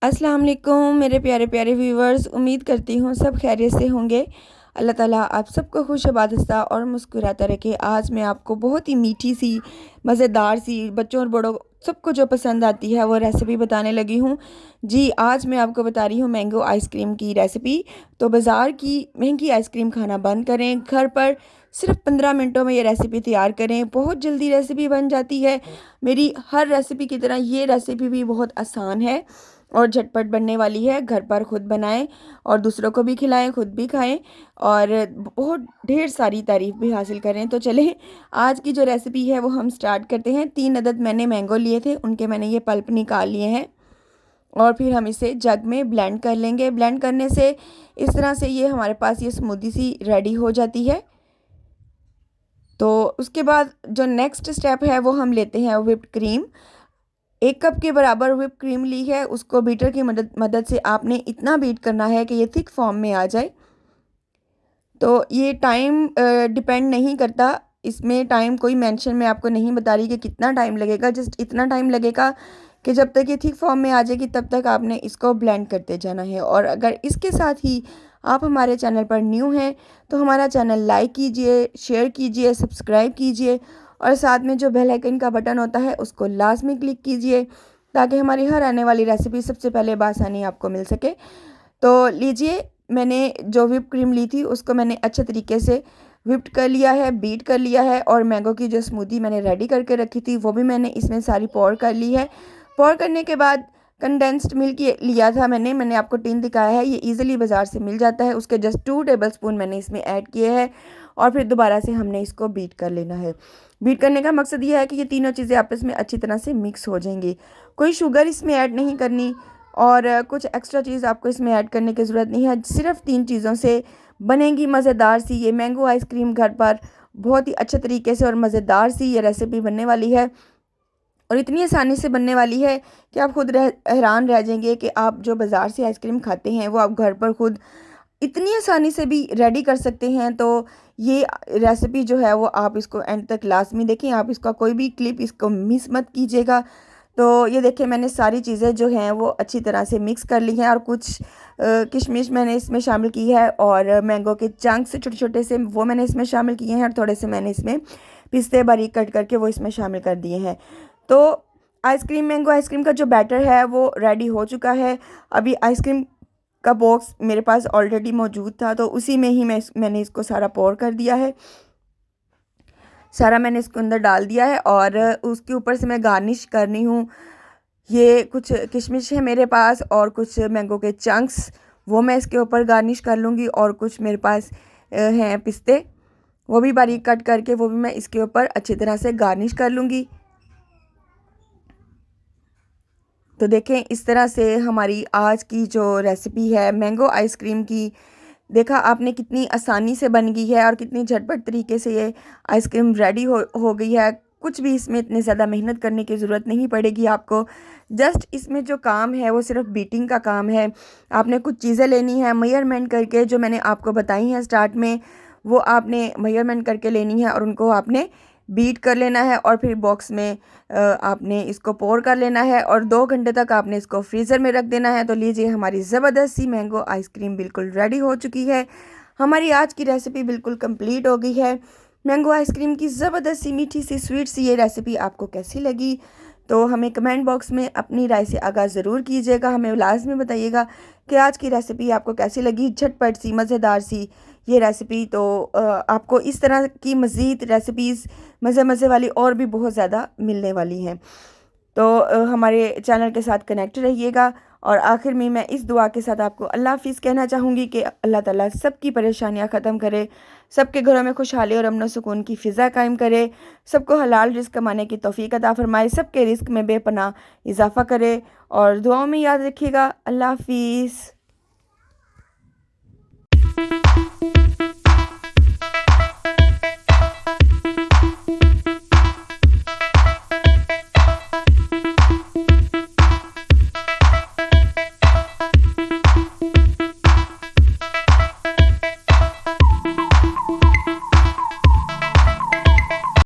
अस्सलाम वालेकुम मेरे प्यारे प्यारे व्यूवर्स, उम्मीद करती हूँ सब खैरियत से होंगे। अल्लाह ताला आप सबको खुश आबादस्ता और मुस्कुराता रखे। आज मैं आपको बहुत ही मीठी सी मज़ेदार सी बच्चों और बड़ों सबको जो पसंद आती है वो रेसिपी बताने लगी हूँ। जी, आज मैं आपको बता रही हूँ मैंगो आइसक्रीम की रेसिपी। तो बाज़ार की महंगी आइसक्रीम खाना बंद करें, घर पर सिर्फ 15 मिनटों में ये रेसिपी तैयार करें। बहुत जल्दी रेसिपी बन जाती है। मेरी हर रेसिपी की तरह ये रेसिपी भी बहुत आसान है और झटपट बनने वाली है। घर पर खुद बनाएं और दूसरों को भी खिलाएं, खुद भी खाएं और बहुत ढेर सारी तारीफ भी हासिल करें। तो चलें, आज की जो रेसिपी है वो हम स्टार्ट करते हैं। 3 अदद मैंने मैंगो लिए थे, उनके मैंने ये पल्प निकाल लिए हैं और फिर हम इसे जग में ब्लेंड कर लेंगे। ब्लेंड करने से इस तरह से ये हमारे पास ये स्मूदी सी रेडी हो जाती है। तो उसके बाद जो नेक्स्ट स्टेप है वो हम लेते हैं व्हिप्ड क्रीम। 1 कप के बराबर व्हिप क्रीम ली है, उसको बीटर की मदद मदद से आपने इतना बीट करना है कि ये थिक फॉर्म में आ जाए। तो ये टाइम डिपेंड नहीं करता, इसमें टाइम कोई मेंशन मैं आपको नहीं बता रही कि कितना टाइम लगेगा। जस्ट इतना टाइम लगेगा कि जब तक ये थिक फॉर्म में आ जाएगी तब तक आपने इसको ब्लेंड करते जाना है। और अगर इसके साथ ही आप हमारे चैनल पर न्यू हैं तो हमारा चैनल लाइक कीजिए, शेयर कीजिए, सब्सक्राइब कीजिए और साथ में जो बेल आइकन का बटन होता है उसको लाजमी क्लिक कीजिए ताकि हमारी हर आने वाली रेसिपी सबसे पहले बासानी आपको मिल सके। तो लीजिए, मैंने जो व्हिप क्रीम ली थी उसको मैंने अच्छे तरीके से व्हिप्ड कर लिया है, बीट कर लिया है और मैंगो की जो स्मूदी मैंने रेडी करके रखी थी वो भी मैंने इसमें सारी पोर कर ली है। पोर करने के बाद कंडेंस्ड मिल्क लिया था मैंने आपको टिन दिखाया है, ये इजीली बाज़ार से मिल जाता है। उसके जस्ट 2 टेबलस्पून मैंने इसमें ऐड किए हैं और फिर दोबारा से हमने इसको बीट कर लेना है। बीट करने का मकसद ये है कि ये तीनों चीज़ें आपस में अच्छी तरह से मिक्स हो जाएंगी। कोई शुगर इसमें ऐड नहीं करनी और कुछ एक्स्ट्रा चीज़ आपको इसमें ऐड करने की ज़रूरत नहीं है। सिर्फ 3 चीज़ों से बनेगी मज़ेदार सी ये मैंगो आइसक्रीम। घर पर बहुत ही अच्छे तरीके से और मज़ेदार सी ये रेसिपी बनने वाली है और इतनी आसानी से बनने वाली है कि आप खुद हैरान रह जाएंगे कि आप जो बाज़ार से आइसक्रीम खाते हैं वो आप घर पर खुद इतनी आसानी से भी रेडी कर सकते हैं। तो ये रेसिपी जो है वो आप इसको एंड तक लाजमी देखें, आप इसका कोई भी क्लिप इसको मिस मत कीजिएगा। तो ये देखिए, मैंने सारी चीज़ें जो हैं वो अच्छी तरह से मिक्स कर ली हैं और कुछ किशमिश मैंने इसमें शामिल की है और मैंगो के चंक्स छोटे छोटे से वो मैंने इसमें शामिल किए हैं और थोड़े से मैंने इसमें पिस्ते बारीक कट करके वो इसमें शामिल कर दिए हैं। तो आइसक्रीम मैंगो आइसक्रीम का जो बैटर है वो रेडी हो चुका है। अभी आइसक्रीम का बॉक्स मेरे पास ऑलरेडी मौजूद था तो उसी में ही मैंने इसको सारा पोर कर दिया है। सारा मैंने इसके अंदर डाल दिया है और उसके ऊपर से मैं गार्निश करनी हूँ। ये कुछ किशमिश है मेरे पास और कुछ मैंगो के चंक्स, वो मैं इसके ऊपर गार्निश कर लूँगी और कुछ मेरे पास हैं पिस्ते, वो भी बारीक कट करके वो भी मैं इसके ऊपर अच्छी तरह से गार्निश कर लूँगी। तो देखें, इस तरह से हमारी आज की जो रेसिपी है मैंगो आइसक्रीम की, देखा आपने कितनी आसानी से बन गई है और कितनी झटपट तरीके से ये आइसक्रीम रेडी हो गई है। कुछ भी इसमें इतने ज़्यादा मेहनत करने की ज़रूरत नहीं पड़ेगी आपको। जस्ट इसमें जो काम है वो सिर्फ बीटिंग का काम है। आपने कुछ चीज़ें लेनी है मेजरमेंट करके, जो मैंने आपको बताई हैं स्टार्ट में, वो आपने मेजरमेंट करके लेनी है और उनको आपने बीट कर लेना है और फिर बॉक्स में आपने इसको पोर कर लेना है और 2 घंटे तक आपने इसको फ्रीज़र में रख देना है। तो लीजिए, हमारी ज़बरदस्त सी मैंगो आइसक्रीम बिल्कुल रेडी हो चुकी है। हमारी आज की रेसिपी बिल्कुल कंप्लीट हो गई है। मैंगो आइसक्रीम की ज़बरदस्त सी मीठी सी स्वीट सी ये रेसिपी आपको कैसी लगी? तो हमें कमेंट बॉक्स में अपनी राय से आगाज़ ज़रूर कीजिएगा। हमें लाजमी बताइएगा कि आज की रेसिपी आपको कैसी लगी, झटपट सी मज़ेदार सी ये रेसिपी। तो आपको इस तरह की मज़ीद रेसिपीज़ मज़े मज़े वाली और भी बहुत ज़्यादा मिलने वाली हैं। तो हमारे चैनल के साथ कनेक्ट रहिएगा और आखिर में मैं इस दुआ के साथ आपको अल्लाह हाफ़िज़ कहना चाहूँगी कि अल्लाह ताला सबकी परेशानियाँ ख़त्म करे, सबके घरों में खुशहाली और अमन सुकून की फ़िज़ा कायम करे, सबको हलाल रिज़्क़ कमाने की तौफ़ीक अता फ़रमाए, सबके रिज़्क़ में बेपनाह इज़ाफ़ा करे और दुआओं में याद रखिएगा। अल्लाह हाफ़िज़।